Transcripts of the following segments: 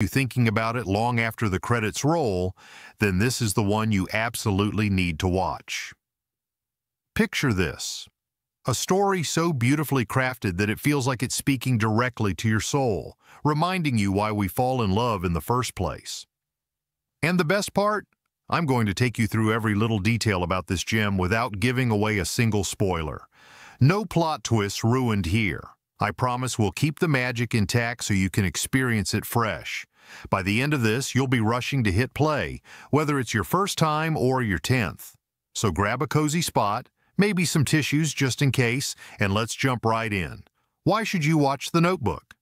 you thinking about it long after the credits roll, then this is the one you absolutely need to watch. Picture this: a story so beautifully crafted that it feels like it's speaking directly to your soul, reminding you why we fall in love in the first place. And the best part? I'm going to take you through every little detail about this gem without giving away a single spoiler. No plot twists ruined here. I promise we'll keep the magic intact so you can experience it fresh. By the end of this, you'll be rushing to hit play, whether it's your first time or your 10th. So grab a cozy spot, maybe some tissues just in case, and let's jump right in. Why should you watch The Notebook?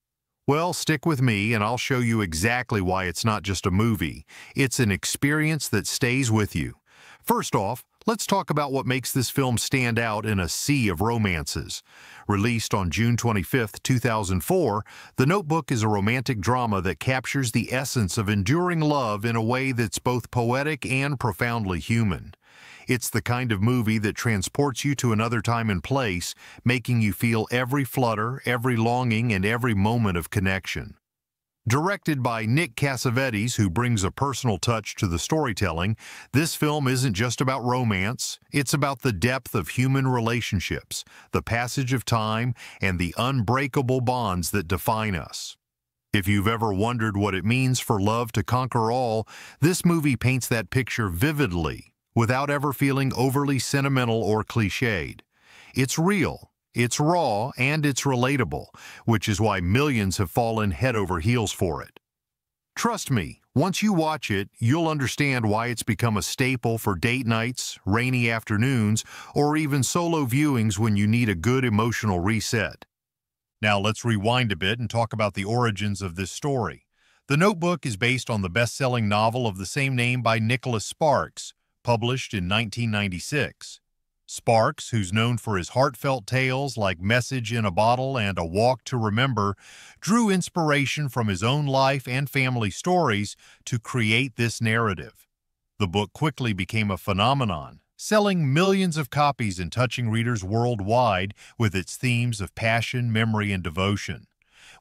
Well, stick with me and I'll show you exactly why it's not just a movie. It's an experience that stays with you. First off, let's talk about what makes this film stand out in a sea of romances. Released on June 25, 2004, The Notebook is a romantic drama that captures the essence of enduring love in a way that's both poetic and profoundly human. It's the kind of movie that transports you to another time and place, making you feel every flutter, every longing, and every moment of connection. Directed by Nick Cassavetes, who brings a personal touch to the storytelling, this film isn't just about romance, it's about the depth of human relationships, the passage of time, and the unbreakable bonds that define us. If you've ever wondered what it means for love to conquer all, this movie paints that picture vividly, without ever feeling overly sentimental or cliched. It's real, it's raw, and it's relatable, which is why millions have fallen head over heels for it. Trust me, once you watch it, you'll understand why it's become a staple for date nights, rainy afternoons, or even solo viewings when you need a good emotional reset. Now let's rewind a bit and talk about the origins of this story. The Notebook is based on the best-selling novel of the same name by Nicholas Sparks, published in 1996. Sparks, who's known for his heartfelt tales like Message in a Bottle and A Walk to Remember, drew inspiration from his own life and family stories to create this narrative. The book quickly became a phenomenon, selling millions of copies and touching readers worldwide with its themes of passion, memory, and devotion.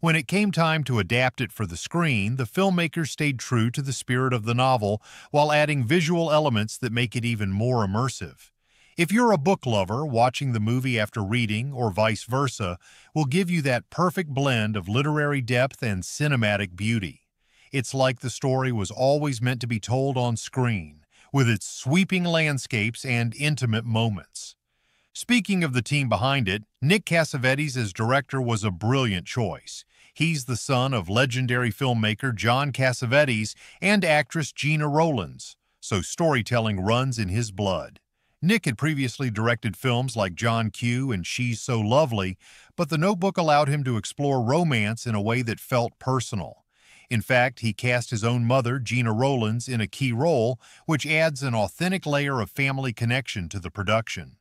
When it came time to adapt it for the screen, the filmmakers stayed true to the spirit of the novel while adding visual elements that make it even more immersive. If you're a book lover, watching the movie after reading, or vice versa, will give you that perfect blend of literary depth and cinematic beauty. It's like the story was always meant to be told on screen, with its sweeping landscapes and intimate moments. Speaking of the team behind it, Nick Cassavetes as director was a brilliant choice. He's the son of legendary filmmaker John Cassavetes and actress Gena Rowlands, so storytelling runs in his blood. Nick had previously directed films like John Q and She's So Lovely, but The Notebook allowed him to explore romance in a way that felt personal. In fact, he cast his own mother, Gena Rowlands, in a key role, which adds an authentic layer of family connection to the production.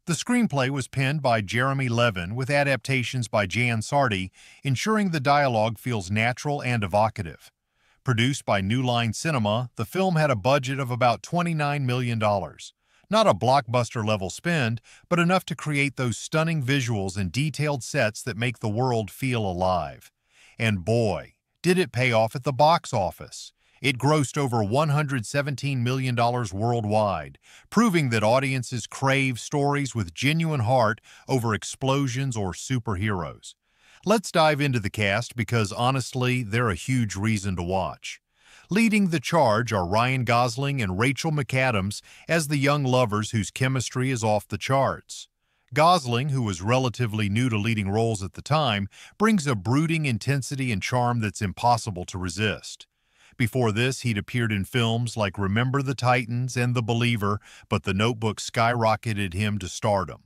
The screenplay was penned by Jeremy Levin with adaptations by Jan Sardi, ensuring the dialogue feels natural and evocative. Produced by New Line Cinema, the film had a budget of about $29 million. Not a blockbuster-level spend, but enough to create those stunning visuals and detailed sets that make the world feel alive. And boy, did it pay off at the box office. It grossed over $117 million worldwide, proving that audiences crave stories with genuine heart over explosions or superheroes. Let's dive into the cast because, honestly, they're a huge reason to watch. Leading the charge are Ryan Gosling and Rachel McAdams as the young lovers whose chemistry is off the charts. Gosling, who was relatively new to leading roles at the time, brings a brooding intensity and charm that's impossible to resist. Before this, he'd appeared in films like Remember the Titans and The Believer, but The Notebook skyrocketed him to stardom.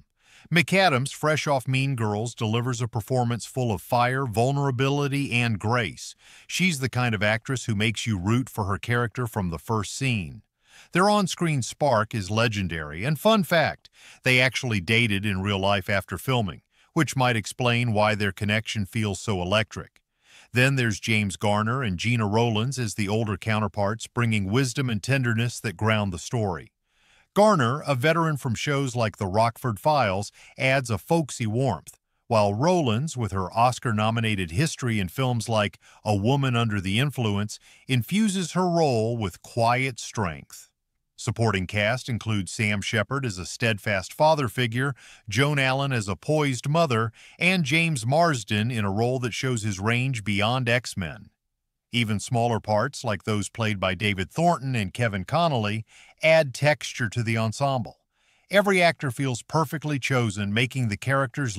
McAdams, fresh off Mean Girls, delivers a performance full of fire, vulnerability, and grace. She's the kind of actress who makes you root for her character from the first scene. Their on-screen spark is legendary, and fun fact, they actually dated in real life after filming, which might explain why their connection feels so electric. Then there's James Garner and Gena Rowlands as the older counterparts, bringing wisdom and tenderness that ground the story. Garner, a veteran from shows like The Rockford Files, adds a folksy warmth, while Rowlands, with her Oscar-nominated history in films like A Woman Under the Influence, infuses her role with quiet strength. Supporting cast includes Sam Shepard as a steadfast father figure, Joan Allen as a poised mother, and James Marsden in a role that shows his range beyond X-Men. Even smaller parts, like those played by David Thornton and Kevin Connolly, add texture to the ensemble. Every actor feels perfectly chosen, making the characters